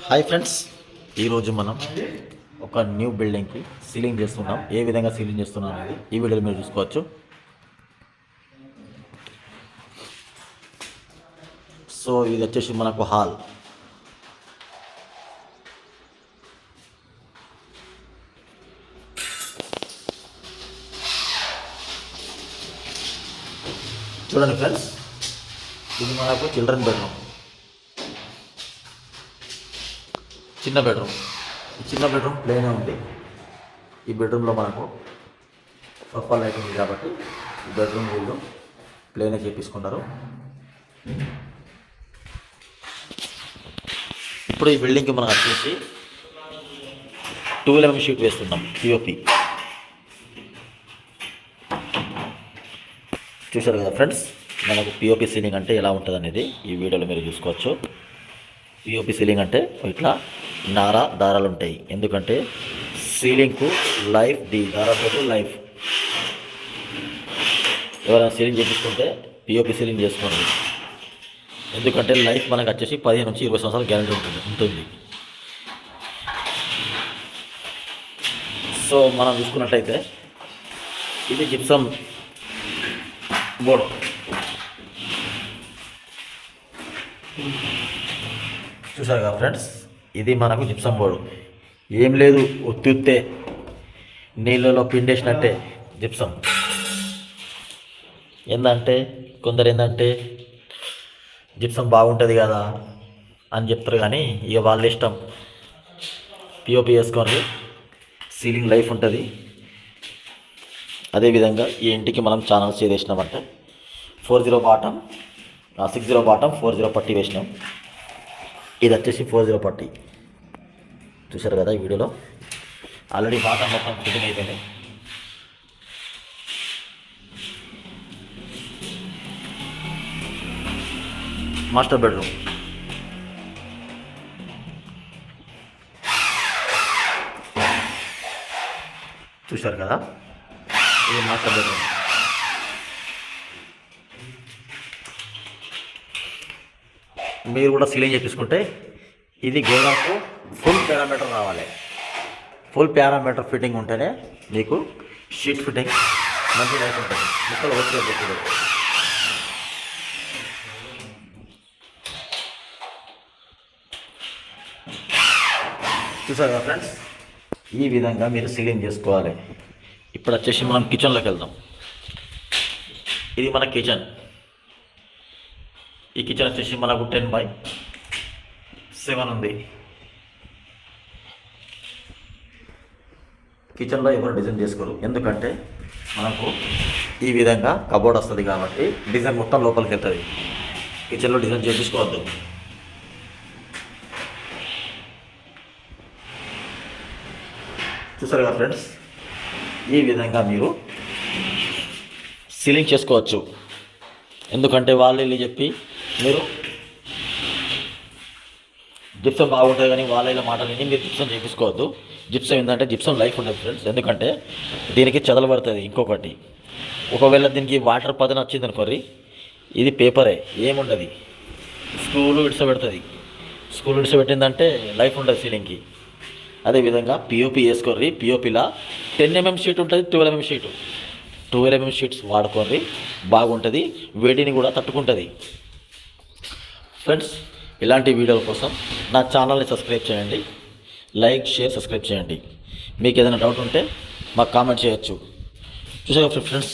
Hi friends, ఈరోజు మనం ఒక న్యూ బిల్డింగ్కి సీలింగ్ చేస్తున్నాం. ఏ విధంగా సీలింగ్ చేస్తున్నాం అనేది ఈ వీడియోలో మీరు చూసుకోవచ్చు. సో ఇది వచ్చేసి మనకు హాల్. చూడండి ఫ్రెండ్స్, ఇది మనకు చిల్డ్రన్ బెడ్రూమ్, చిన్న బెడ్రూమ్. ఈ చిన్న బెడ్రూమ్ ప్లేనే ఉంది. ఈ బెడ్రూమ్లో మనకు సోఫా లైట్ ఉంది కాబట్టి ఈ బెడ్రూమ్ వీళ్ళు ప్లేనే చేపించుకుంటారు. ఇప్పుడు ఈ బిల్డింగ్కి మనం వచ్చేసి 12 mm షీట్ వేస్తున్నాం, పిఓపి. చూశారు కదా ఫ్రెండ్స్, మనకు పిఓపి సీలింగ్ అంటే ఎలా ఉంటుంది అనేది ఈ వీడియోలో మీరు చూసుకోవచ్చు. పిఓపి సీలింగ్ అంటే ఇట్లా దారాలు ఉంటాయి. ఎందుకంటే సీలింగ్కు లైఫ్, దారాలతో లైఫ్. ఎవరైనా సీలింగ్ చేపించుకుంటే పిఓపి సీలింగ్ చేసుకోండి. ఎందుకంటే లైఫ్ మనకు వచ్చేసి 15 నుంచి 20 సంవత్సరాలు గ్యారెంటీ ఉంటుంది. సో మనం చూసుకున్నట్లయితే ఇది జిప్సమ్ బోర్డ్. చూసారు కదా ఫ్రెండ్స్, ఇది మనకు జిప్సమ్ బోర్డు. ఏం లేదు, ఒత్తుతే నీళ్ళలో పిండేసినట్టే జిప్సమ్. కొందరు ఏంటంటే జిప్సమ్ బాగుంటుంది కదా అని చెప్తారు, కానీ ఇక వాళ్ళ ఇష్టం. పిఓపి వేసుకొని సీలింగ్ లైఫ్ ఉంటుంది. అదేవిధంగా ఈ ఇంటికి మనం ఛానల్స్ చేసేసినామంటే 40 బాటం, 60 బాటం, 40 పట్టి వేసినాం. ఇది వచ్చేసి 40 పట్టి. చూశారు కదా ఈ వీడియోలో. ఆల్రెడీ బాటం మొత్తం ఫిట్టింగ్ అయిపోయింది. Master bedroom. చూశారు కదా, ఇది మాస్టర్ బెడ్రూమ్. మీరు కూడా సీలింగ్ చేపించుకుంటే ఇది గోడకు ఫుల్ పారామీటర్ రావాలి. ఫుల్ పారామీటర్ ఫిట్టింగ్ ఉంటేనే మీకు షీట్ ఫిట్టింగ్ మంచి లైఫ్ ఉంటుంది. ముక్కలు వచ్చే చూసారు కదా ఫ్రెండ్స్, ఈ విధంగా మీరు సీలింగ్ చేసుకోవాలి. ఇప్పుడు వచ్చేసి మనం కిచెన్లోకి వెళ్దాం. ఇది మన కిచెన్. ఈ కిచెన్ వచ్చేసి మనకు 10/7 ఉంది. కిచెన్లో ఎవరు డిజైన్ చేసుకోరు, ఎందుకంటే మనకు ఈ విధంగా కబోర్డ్ వస్తుంది కాబట్టి డిజైన్ మొత్తం లోపలికి వెళ్తుంది. కిచెన్లో డిజైన్ చేయించుకోవద్దు. చూసారు కదా ఫ్రెండ్స్, ఈ విధంగా మీరు సీలింగ్ చేసుకోవచ్చు. ఎందుకంటే వాళ్ళు వెళ్ళి చెప్పి మీరు జిప్సం బాగుంటుంది కానీ వాళ్ళ మాటలు విని మీరు జిప్సం చేయించుకోవద్దు. జిప్సం ఏంటంటే జిప్సం లైఫ్ ఉంటుంది ఫ్రెండ్స్. ఎందుకంటే దీనికి చెదలు పడుతుంది. ఇంకొకటి, ఒకవేళ దీనికి వాటర్ పదన వచ్చింది అనుకోరి, ఇది పేపరే, ఏముండదు. స్క్రూలు ఇడిసబెడుతుంది. స్క్రూలు ఇడిసబెట్టిందంటే లైఫ్ ఉంటుంది సీలింగ్కి. అదేవిధంగా పిఓపి వేసుకోర్రి. పిఓపిలా 10 mm షీట్ ఉంటుంది, 12 mm షీటు. 12 mm షీట్స్ వాడుకోండి, బాగుంటుంది. వేడిని కూడా తట్టుకుంటుంది. ఫ్రెండ్స్, ఇలాంటి వీడియోల కోసం నా ఛానల్ని సబ్స్క్రైబ్ చేయండి. లైక్, షేర్, సబ్స్క్రైబ్ చేయండి. మీకు ఏదైనా డౌట్ ఉంటే మాకు కామెంట్ చేయొచ్చు. చూసారా ఫ్రెండ్స్.